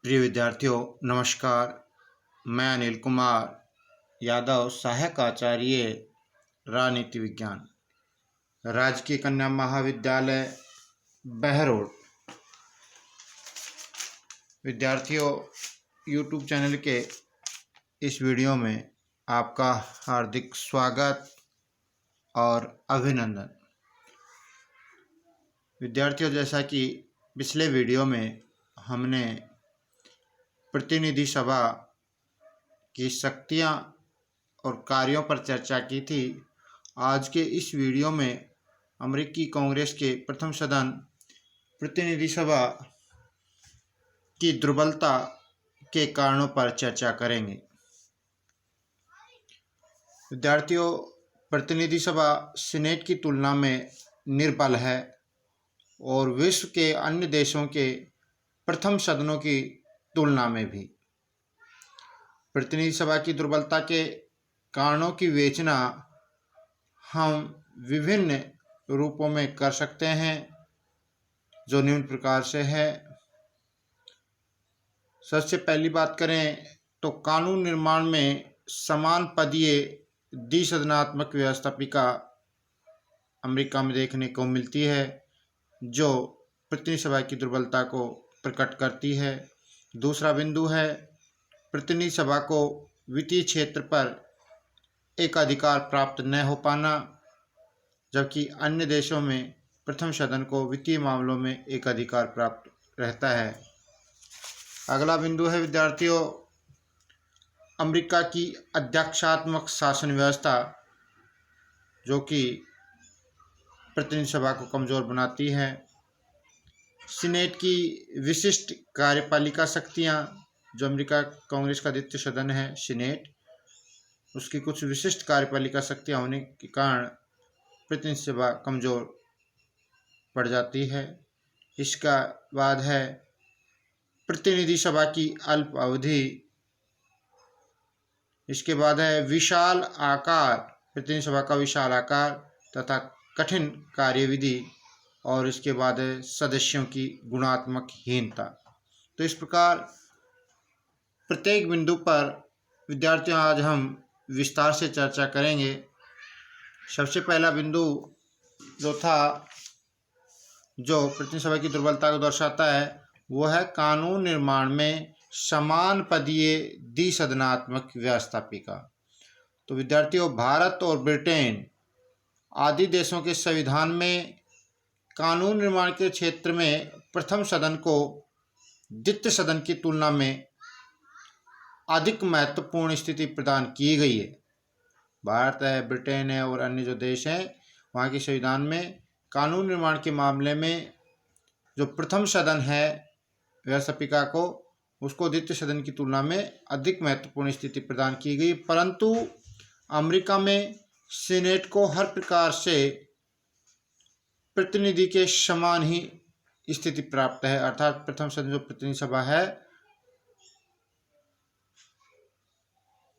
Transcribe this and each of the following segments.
प्रिय विद्यार्थियों, नमस्कार। मैं अनिल कुमार यादव, सहायक आचार्य राजनीति विज्ञान, राजकीय कन्या महाविद्यालय बहरोड। विद्यार्थियों, यूट्यूब चैनल के इस वीडियो में आपका हार्दिक स्वागत और अभिनंदन। विद्यार्थियों, जैसा कि पिछले वीडियो में हमने प्रतिनिधि सभा की शक्तियां और कार्यों पर चर्चा की थी, आज के इस वीडियो में अमेरिकी कांग्रेस के प्रथम सदन प्रतिनिधि सभा की दुर्बलता के कारणों पर चर्चा करेंगे। विद्यार्थियों, प्रतिनिधि सभा सीनेट की तुलना में निर्बल है और विश्व के अन्य देशों के प्रथम सदनों की तुलना में भी। प्रतिनिधि सभा की दुर्बलता के कारणों की विवेचना हम विभिन्न रूपों में कर सकते हैं, जो निम्न प्रकार से है। सबसे पहली बात करें तो कानून निर्माण में समान पदीय द्विसदनात्मक व्यवस्थापिका अमेरिका में देखने को मिलती है, जो प्रतिनिधि सभा की दुर्बलता को प्रकट करती है। दूसरा बिंदु है प्रतिनिधि सभा को वित्तीय क्षेत्र पर एकाधिकार प्राप्त न हो पाना, जबकि अन्य देशों में प्रथम सदन को वित्तीय मामलों में एकाधिकार प्राप्त रहता है। अगला बिंदु है विद्यार्थियों, अमेरिका की अध्यक्षात्मक शासन व्यवस्था, जो कि प्रतिनिधि सभा को कमजोर बनाती है। सीनेट की विशिष्ट कार्यपालिका शक्तियां, जो अमेरिका कांग्रेस का द्वितीय सदन है सीनेट, उसकी कुछ विशिष्ट कार्यपालिका शक्तियां होने के कारण प्रतिनिधि सभा कमजोर पड़ जाती है। इसका बाद है प्रतिनिधि सभा की अल्प अवधि। इसके बाद है विशाल आकार, प्रतिनिधि सभा का विशाल आकार तथा कठिन कार्यविधि। और इसके बाद है सदस्यों की गुणात्मक हीनता। तो इस प्रकार प्रत्येक बिंदु पर विद्यार्थियों आज हम विस्तार से चर्चा करेंगे। सबसे पहला बिंदु जो था, जो प्रतिनिधि सभा की दुर्बलता को दर्शाता है, वो है कानून निर्माण में समान पदीय द्विसदनात्मक व्यवस्थापिका। तो विद्यार्थियों, भारत और ब्रिटेन आदि देशों के संविधान में कानून निर्माण के क्षेत्र में प्रथम सदन को द्वितीय सदन की तुलना में अधिक महत्वपूर्ण स्थिति प्रदान की गई है। भारत है, ब्रिटेन है और अन्य जो देश हैं, वहाँ के संविधान में कानून निर्माण के मामले में जो प्रथम सदन है व्यवस्थापिका को, उसको द्वितीय सदन की तुलना में अधिक महत्वपूर्ण स्थिति प्रदान की गई। परंतु अमेरिका में सीनेट को हर प्रकार से प्रतिनिधि के समान ही स्थिति प्राप्त है, अर्थात प्रथम सदन जो प्रतिनिधि सभा है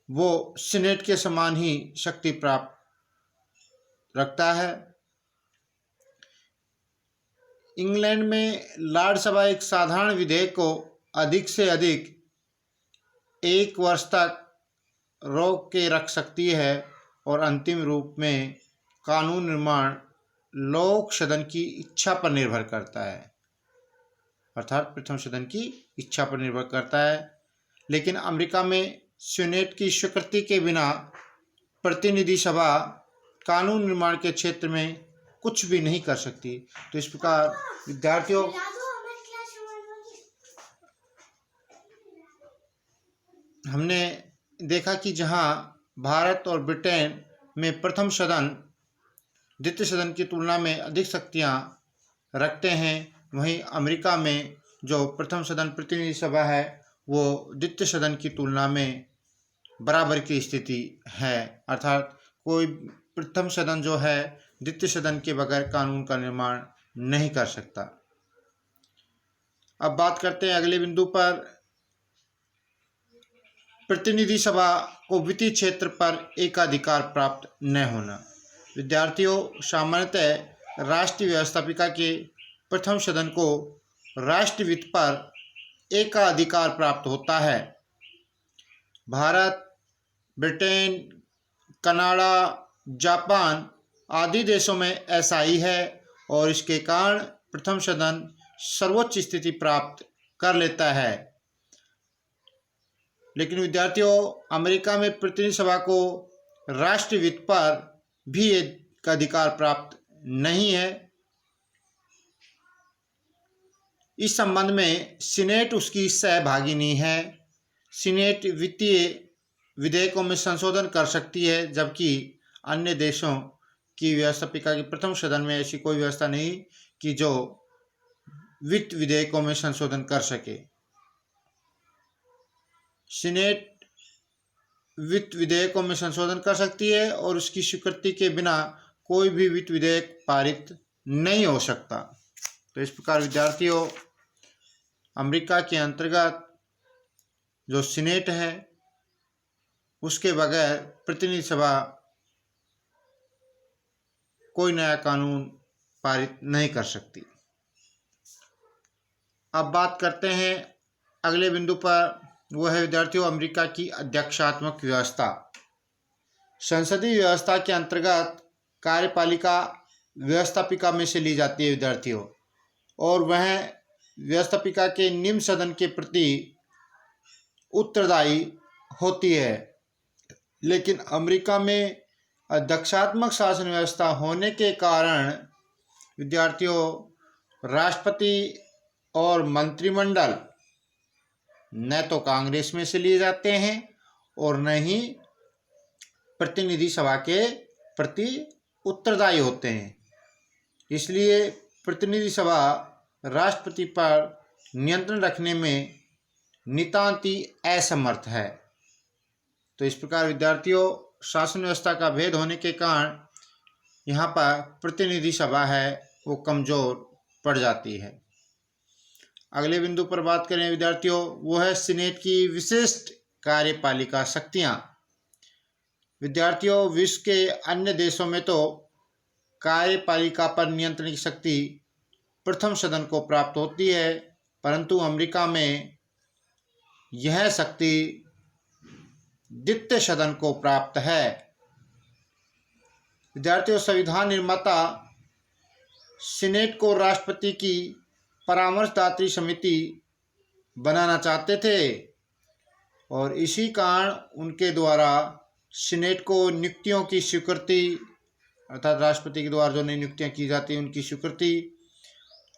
वो सीनेट के समान ही शक्ति प्राप्त रखता है। इंग्लैंड में लॉर्ड सभा एक साधारण विधेयक को अधिक से अधिक 1 वर्ष तक रोक के रख सकती है और अंतिम रूप में कानून निर्माण लोक सदन की इच्छा पर निर्भर करता है, अर्थात प्रथम सदन की इच्छा पर निर्भर करता है। लेकिन अमेरिका में सीनेट की स्वीकृति के बिना प्रतिनिधि सभा कानून निर्माण के क्षेत्र में कुछ भी नहीं कर सकती। तो इस प्रकार विद्यार्थियों, हमने देखा कि जहां भारत और ब्रिटेन में प्रथम सदन द्वितीय सदन की तुलना में अधिक शक्तियां रखते हैं, वहीं अमेरिका में जो प्रथम सदन प्रतिनिधि सभा है वो द्वितीय सदन की तुलना में बराबर की स्थिति है, अर्थात कोई प्रथम सदन जो है द्वितीय सदन के बगैर कानून का निर्माण नहीं कर सकता। अब बात करते हैं अगले बिंदु पर, प्रतिनिधि सभा को वित्तीय क्षेत्र पर एकाधिकार प्राप्त न होना। विद्यार्थियों, सामान्यतः राष्ट्रीय व्यवस्थापिका के प्रथम सदन को राष्ट्र वित्त पर एकाधिकार प्राप्त होता है। भारत, ब्रिटेन, कनाडा, जापान आदि देशों में ऐसा ही है और इसके कारण प्रथम सदन सर्वोच्च स्थिति प्राप्त कर लेता है। लेकिन विद्यार्थियों, अमेरिका में प्रतिनिधि सभा को राष्ट्रवित्त पर भी एक अधिकार प्राप्त नहीं है। इस संबंध में सीनेट उसकी सहभागिनी है। सीनेट वित्तीय विधेयकों में संशोधन कर सकती है, जबकि अन्य देशों की व्यवस्थापिका के प्रथम सदन में ऐसी कोई व्यवस्था नहीं कि जो वित्त विधेयकों में संशोधन कर सके। सीनेट वित्त विधेयकों में संशोधन कर सकती है और उसकी स्वीकृति के बिना कोई भी वित्त विधेयक पारित नहीं हो सकता। तो इस प्रकार विद्यार्थियों, अमेरिका के अंतर्गत जो सीनेट है उसके बगैर प्रतिनिधि सभा कोई नया कानून पारित नहीं कर सकती। अब बात करते हैं अगले बिंदु पर, वो है विद्यार्थियों अमेरिका की अध्यक्षात्मक व्यवस्था। संसदीय व्यवस्था के अंतर्गत कार्यपालिका व्यवस्थापिका में से ली जाती है विद्यार्थियों, और वह व्यवस्थापिका के निम्न सदन के प्रति उत्तरदायी होती है। लेकिन अमेरिका में अध्यक्षात्मक शासन व्यवस्था होने के कारण विद्यार्थियों राष्ट्रपति और मंत्रिमंडल न तो कांग्रेस में से लिए जाते हैं और न ही प्रतिनिधि सभा के प्रति उत्तरदायी होते हैं। इसलिए प्रतिनिधि सभा राष्ट्रपति पर नियंत्रण रखने में नितांति असमर्थ है। तो इस प्रकार विद्यार्थियों शासन व्यवस्था का भेद होने के कारण यहाँ पर प्रतिनिधि सभा है वो कमज़ोर पड़ जाती है। अगले बिंदु पर बात करें विद्यार्थियों, वो है सीनेट की विशिष्ट कार्यपालिका शक्तियाँ। विद्यार्थियों, विश्व के अन्य देशों में तो कार्यपालिका पर नियंत्रण की शक्ति प्रथम सदन को प्राप्त होती है, परंतु अमेरिका में यह शक्ति द्वितीय सदन को प्राप्त है। विद्यार्थियों, संविधान निर्माता सीनेट को राष्ट्रपति की परामर्शदात्री समिति बनाना चाहते थे और इसी कारण उनके द्वारा सीनेट को नियुक्तियों की स्वीकृति, अर्थात राष्ट्रपति के द्वारा जो नई नियुक्तियां की जाती हैं उनकी स्वीकृति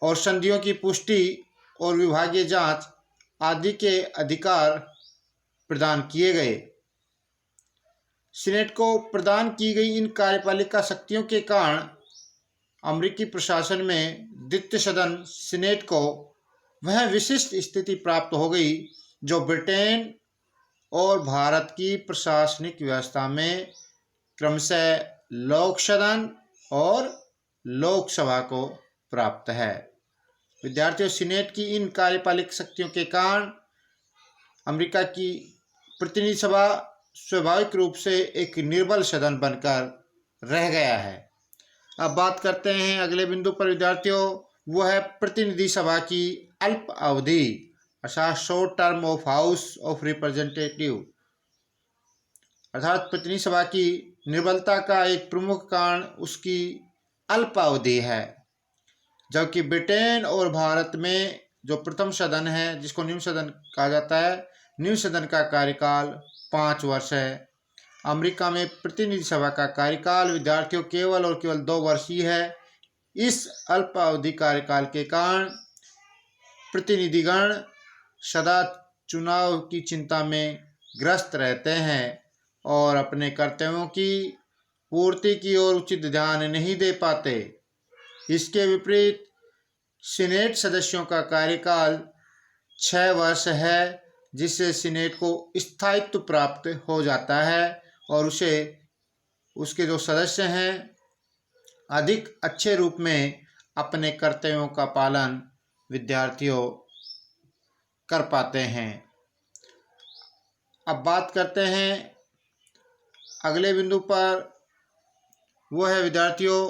और संधियों की पुष्टि और विभागीय जांच आदि के अधिकार प्रदान किए गए। सीनेट को प्रदान की गई इन कार्यपालिका शक्तियों के कारण अमेरिकी प्रशासन में द्वितीय सदन सीनेट को वह विशिष्ट स्थिति प्राप्त हो गई जो ब्रिटेन और भारत की प्रशासनिक व्यवस्था में क्रमशः लोक सदन और लोकसभा को प्राप्त है। विद्यार्थियों, सीनेट की इन कार्यपालिक शक्तियों के कारण अमेरिका की प्रतिनिधि सभा स्वाभाविक रूप से एक निर्बल सदन बनकर रह गया है। अब बात करते हैं अगले बिंदु पर विद्यार्थियों, वो है प्रतिनिधि सभा की अल्प अवधि अर्थात short term of house of representative. अर्थात प्रतिनिधि सभा की निर्बलता का एक प्रमुख कारण उसकी अल्प अवधि है, जबकि ब्रिटेन और भारत में जो प्रथम सदन है जिसको निम्न सदन कहा जाता है, निम्न सदन का कार्यकाल 5 वर्ष है। अमेरिका में प्रतिनिधि सभा का कार्यकाल विद्यार्थियों केवल और केवल 2 वर्ष ही है। इस अल्पावधि कार्यकाल के कारण प्रतिनिधिगण सदा चुनाव की चिंता में ग्रस्त रहते हैं और अपने कर्तव्यों की पूर्ति की ओर उचित ध्यान नहीं दे पाते। इसके विपरीत सीनेट सदस्यों का कार्यकाल 6 वर्ष है, जिससे सीनेट को स्थायित्व प्राप्त हो जाता है और उसे उसके जो सदस्य हैं अधिक अच्छे रूप में अपने कर्तव्यों का पालन विद्यार्थियों कर पाते हैं। अब बात करते हैं अगले बिंदु पर, वो है विद्यार्थियों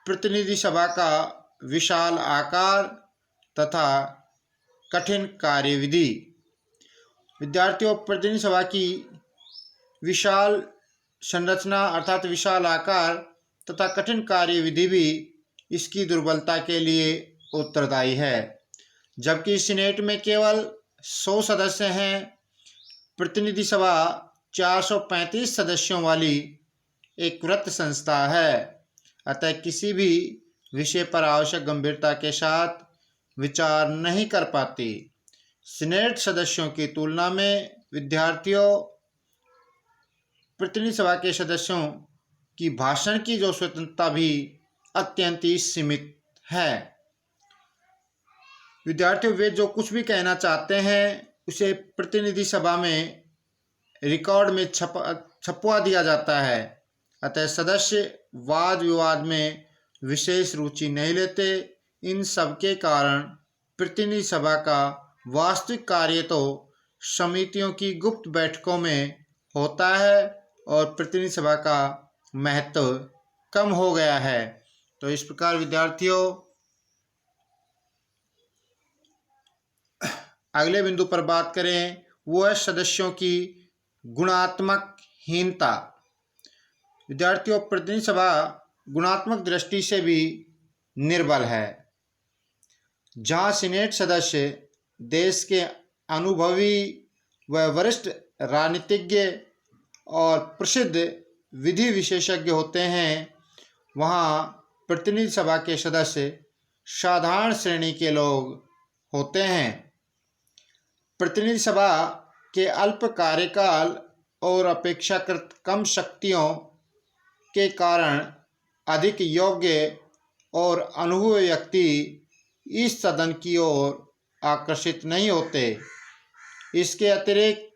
प्रतिनिधि सभा का विशाल आकार तथा कठिन कार्यविधि। विद्यार्थियों, प्रतिनिधि सभा की विशाल संरचना अर्थात विशाल आकार तथा कठिन कार्यविधि भी इसकी दुर्बलता के लिए उत्तरदायी है। जबकि सीनेट में केवल 100 सदस्य हैं, प्रतिनिधि सभा 435 सदस्यों वाली एक वृत्त संस्था है। अतः किसी भी विषय पर आवश्यक गंभीरता के साथ विचार नहीं कर पाती। सीनेट सदस्यों की तुलना में विद्यार्थियों, प्रतिनिधि सभा के सदस्यों की भाषण की जो स्वतंत्रता भी अत्यंत ही सीमित है। विद्यार्थियों, वे जो कुछ भी कहना चाहते हैं उसे प्रतिनिधि सभा में रिकॉर्ड में छपवा दिया जाता है। अतः सदस्य वाद विवाद में विशेष रुचि नहीं लेते। इन सब के कारण प्रतिनिधि सभा का वास्तविक कार्य तो समितियों की गुप्त बैठकों में होता है और प्रतिनिधि सभा का महत्व कम हो गया है। तो इस प्रकार विद्यार्थियों, अगले बिंदु पर बात करें, वो है सदस्यों की गुणात्मक हीनता। विद्यार्थियों, प्रतिनिधि सभा गुणात्मक दृष्टि से भी निर्बल है। जहां सीनेट सदस्य देश के अनुभवी व वरिष्ठ राजनीतिज्ञ और प्रसिद्ध विधि विशेषज्ञ होते हैं, वहां प्रतिनिधि सभा के सदस्य साधारण श्रेणी के लोग होते हैं। प्रतिनिधि सभा के अल्प कार्यकाल और अपेक्षाकृत कम शक्तियों के कारण अधिक योग्य और अनुभवी व्यक्ति इस सदन की ओर आकर्षित नहीं होते। इसके अतिरिक्त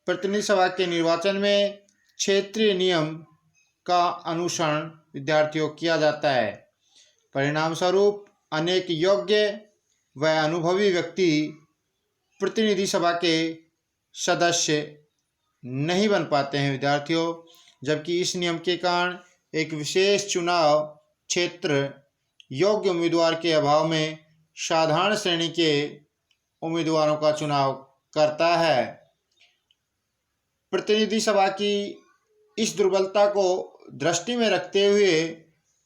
प्रतिनिधि सभा के निर्वाचन में क्षेत्रीय नियम का अनुसरण विद्यार्थियों किया जाता है। परिणाम स्वरूप अनेक योग्य व अनुभवी व्यक्ति प्रतिनिधि सभा के सदस्य नहीं बन पाते हैं विद्यार्थियों। जबकि इस नियम के कारण एक विशेष चुनाव क्षेत्र योग्य उम्मीदवार के अभाव में साधारण श्रेणी के उम्मीदवारों का चुनाव करता है। प्रतिनिधि सभा की इस दुर्बलता को दृष्टि में रखते हुए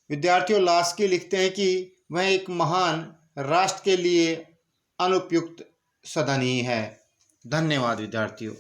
विद्यार्थियों लास्की लिखते हैं कि वह एक महान राष्ट्र के लिए अनुपयुक्त सदन ही है। धन्यवाद विद्यार्थियों।